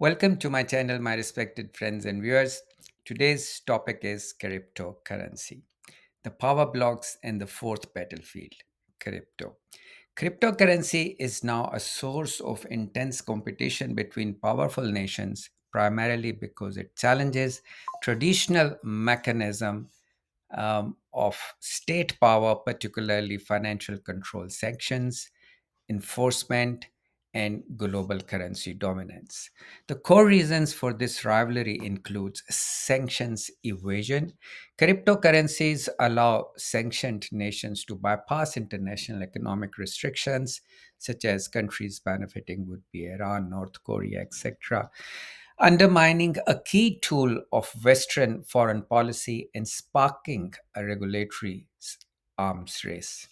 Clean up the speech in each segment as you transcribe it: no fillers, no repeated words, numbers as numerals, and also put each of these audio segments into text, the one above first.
Welcome to my channel, my respected friends and viewers. Today's topic is cryptocurrency, the power blocks and the fourth battlefield, crypto. Cryptocurrency is now a source of intense competition between powerful nations, primarily because it challenges traditional mechanism of state power, particularly financial control sanctions, enforcement, and global currency dominance. The core reasons for this rivalry includes sanctions evasion. Cryptocurrencies allow sanctioned nations to bypass international economic restrictions, such as countries benefiting would be Iran, North Korea, etc., undermining a key tool of Western foreign policy and sparking a regulatory arms race.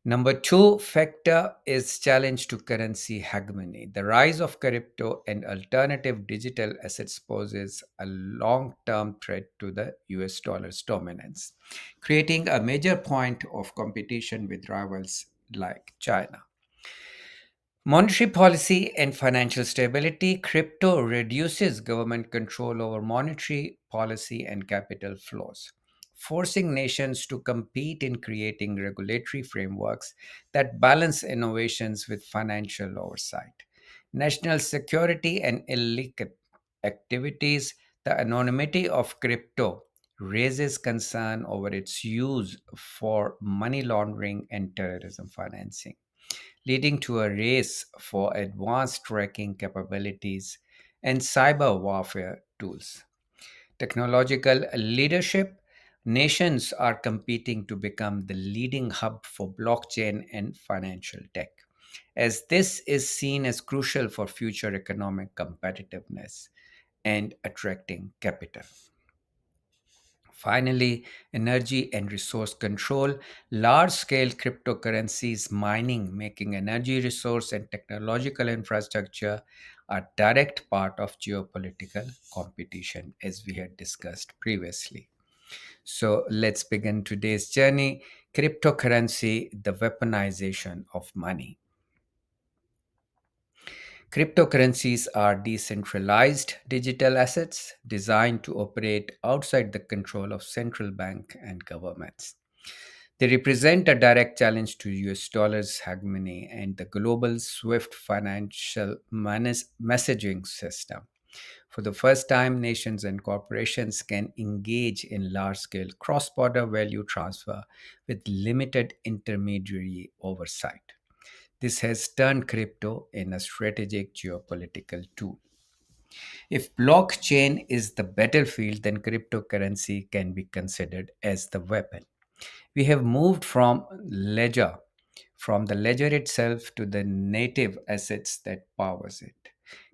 Number two factor is challenge to currency hegemony. The rise of crypto and alternative digital assets poses a long term threat to the US dollar's dominance, creating a major point of competition with rivals like China. Monetary policy and financial stability. Crypto reduces government control over monetary policy and capital flows, forcing nations to compete in creating regulatory frameworks that balance innovations with financial oversight. National security and illicit activities. The anonymity of crypto raises concern over its use for money laundering and terrorism financing, leading to a race for advanced tracking capabilities and cyber warfare tools. Technological leadership. Nations are competing to become the leading hub for blockchain and financial tech, as this is seen as crucial for future economic competitiveness and attracting capital. Finally, energy and resource control. Large scale cryptocurrencies mining, making energy resource and technological infrastructure a direct part of geopolitical competition, as we had discussed previously. So, let's begin today's journey. Cryptocurrency, the weaponization of money. Cryptocurrencies are decentralized digital assets designed to operate outside the control of central bank and governments. They represent a direct challenge to US dollar's hegemony and the global SWIFT financial messaging system. For the first time, nations and corporations can engage in large scale cross border value transfer with limited intermediary oversight. This has turned crypto in a strategic geopolitical tool. If blockchain is the battlefield, then cryptocurrency can be considered as the weapon. We have moved from the ledger itself to the native assets that powers it.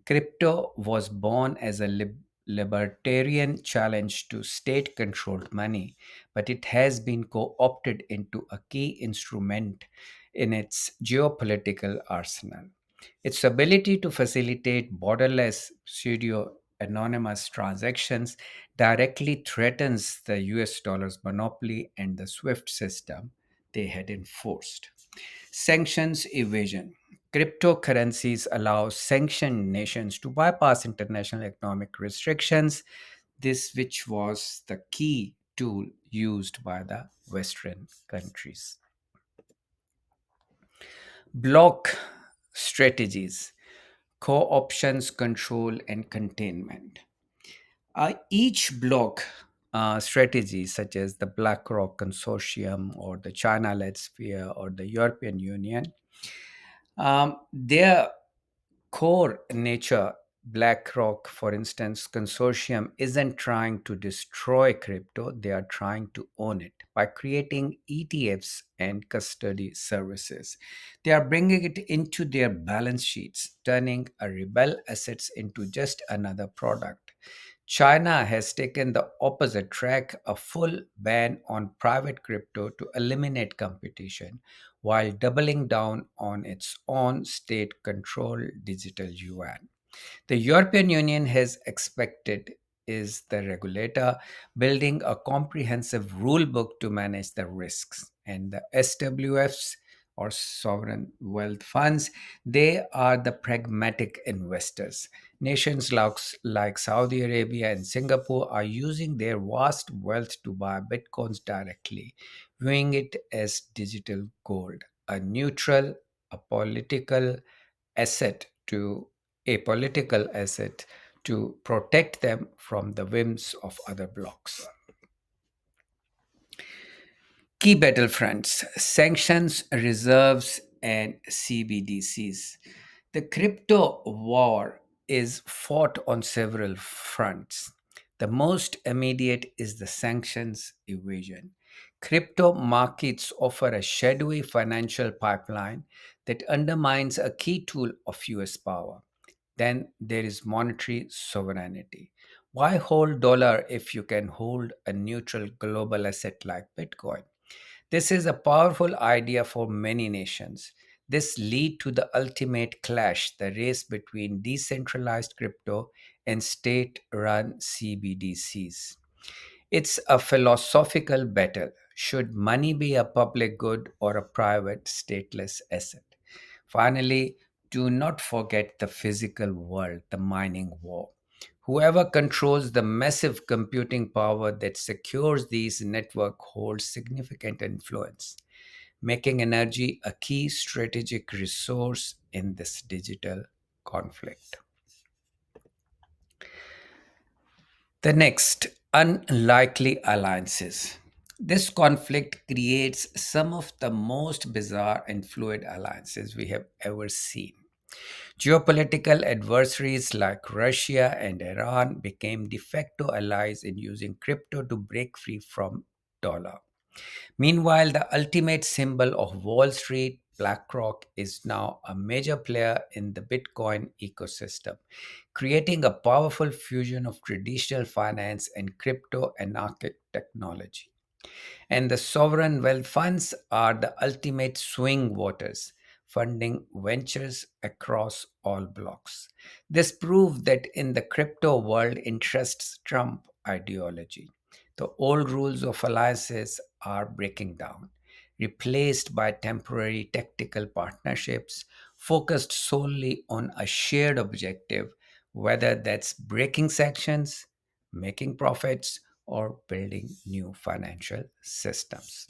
Crypto was born as a libertarian challenge to state controlled money, but it has been co opted into a key instrument in its geopolitical arsenal. Its ability to facilitate borderless pseudo anonymous transactions directly threatens the US dollar's monopoly and the SWIFT system they had enforced. Sanctions evasion. Cryptocurrencies allow sanctioned nations to bypass international economic restrictions, this which was the key tool used by the Western countries. Bloc strategies, co-options, control, and containment. Each block strategy, such as the BlackRock Consortium or the China-led Sphere or the European Union, their core nature, BlackRock, for instance, consortium isn't trying to destroy crypto, they are trying to own it by creating ETFs and custody services. They are bringing it into their balance sheets, turning a rebel assets into just another product. China has taken the opposite track, a full ban on private crypto to eliminate competition, while doubling down on its own state controlled digital yuan. The European Union has expected is the regulator building a comprehensive rule book to manage the risks, and the SWFs or sovereign wealth funds, they are the pragmatic investors. Nations like Saudi Arabia and Singapore are using their vast wealth to buy bitcoins directly, viewing it as digital gold, a neutral, a political asset to a political asset to protect them from the whims of other blocs. Key battlefronts: sanctions, reserves, and CBDCs. The crypto war is fought on several fronts. The most immediate is the sanctions evasion. Crypto markets offer a shadowy financial pipeline that undermines a key tool of US power. Then there is monetary sovereignty. Why hold dollar if you can hold a neutral global asset like Bitcoin? This is a powerful idea for many nations. This lead to the ultimate clash, the race between decentralized crypto and state-run CBDCs. It's a philosophical battle. Should money be a public good or a private stateless asset? Finally, do not forget the physical world, the mining war. Whoever controls the massive computing power that secures these networks holds significant influence, making energy a key strategic resource in this digital conflict. The next, unlikely alliances. This conflict creates some of the most bizarre and fluid alliances we have ever seen. Geopolitical adversaries like Russia and Iran became de facto allies in using crypto to break free from dollar. Meanwhile, the ultimate symbol of Wall Street, BlackRock, is now a major player in the Bitcoin ecosystem, creating a powerful fusion of traditional finance and crypto anarchic technology. And the sovereign wealth funds are the ultimate swing voters, funding ventures across all blocks. This proved that in the crypto world interests Trump ideology. The old rules of alliances are breaking down, replaced by temporary tactical partnerships focused solely on a shared objective, whether that's breaking sanctions, making profits, or building new financial systems.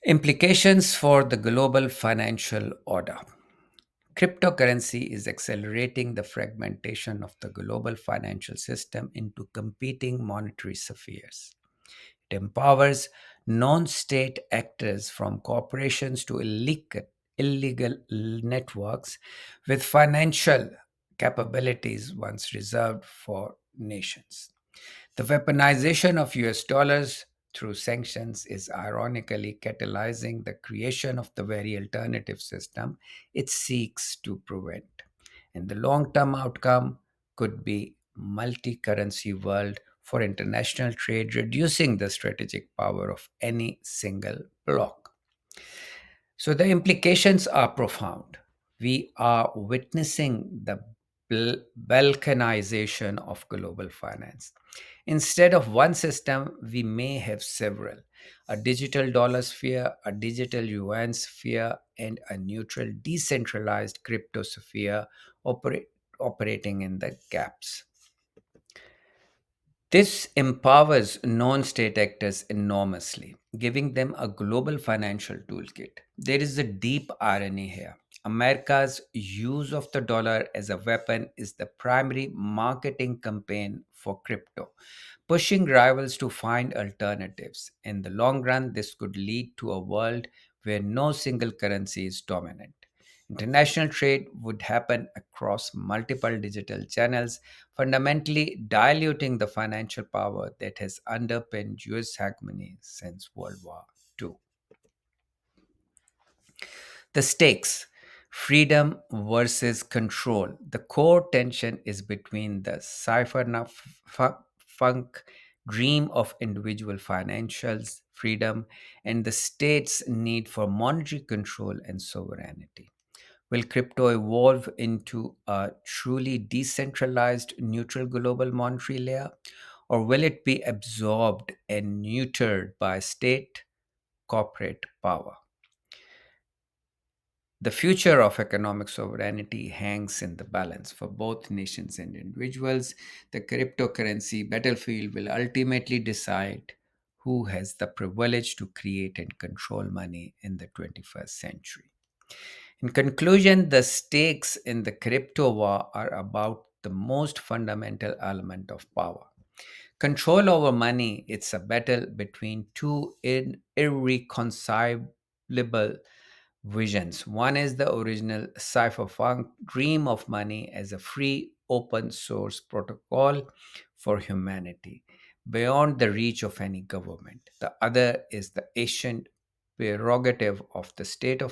Implications for the global financial order. Cryptocurrency is accelerating the fragmentation of the global financial system into competing monetary spheres. It empowers non state actors from corporations to illegal networks with financial capabilities once reserved for nations. The weaponization of US dollars through sanctions is ironically catalyzing the creation of the very alternative system it seeks to prevent. And the long-term outcome could be multi-currency world for international trade, reducing the strategic power of any single bloc. So the implications are profound. We are witnessing the balkanization of global finance. Instead of one system, we may have several: a digital dollar sphere, a digital yuan sphere, and a neutral decentralized crypto sphere operating in the gaps. This empowers non state actors enormously, giving them a global financial toolkit. There is a deep irony here. America's use of the dollar as a weapon is the primary marketing campaign for crypto, pushing rivals to find alternatives. In the long run, this could lead to a world where no single currency is dominant. International trade would happen across multiple digital channels, fundamentally diluting the financial power that has underpinned US hegemony since World War II. The stakes: freedom versus control. The core tension is between the funk dream of individual financial freedom and the state's need for monetary control and sovereignty. Will crypto evolve into a truly decentralized, neutral global monetary layer? Or will it be absorbed and neutered by state corporate power. The future of economic sovereignty hangs in the balance for both nations and individuals. The cryptocurrency battlefield will ultimately decide who has the privilege to create and control money in the 21st century. In conclusion, the stakes in the crypto war are about the most fundamental element of power. Control over money, it's a battle between two irreconcilable visions. One is the original cypherpunk dream of money as a free, open source protocol for humanity, beyond the reach of any government. The other is the ancient prerogative of the state to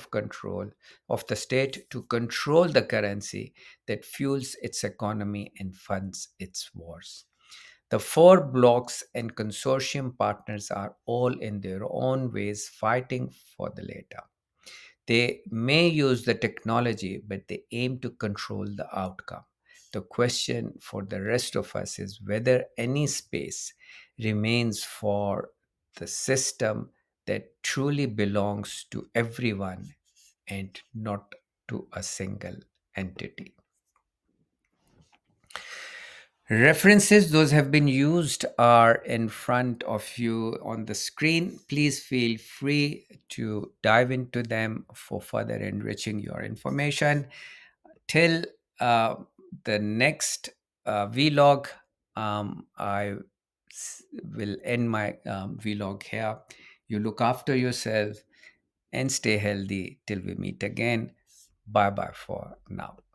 control the currency that fuels its economy and funds its wars. The four blocks and consortium partners are all in their own ways fighting for the latter. They may use the technology, but they aim to control the outcome. The question for the rest of us is whether any space remains for the system that truly belongs to everyone and not to a single entity. References, those have been used, are in front of you on the screen. Please feel free to dive into them for further enriching your information. Till uh, the next vlog, will end my vlog here. You look after yourself and stay healthy till we meet again. Bye bye for now.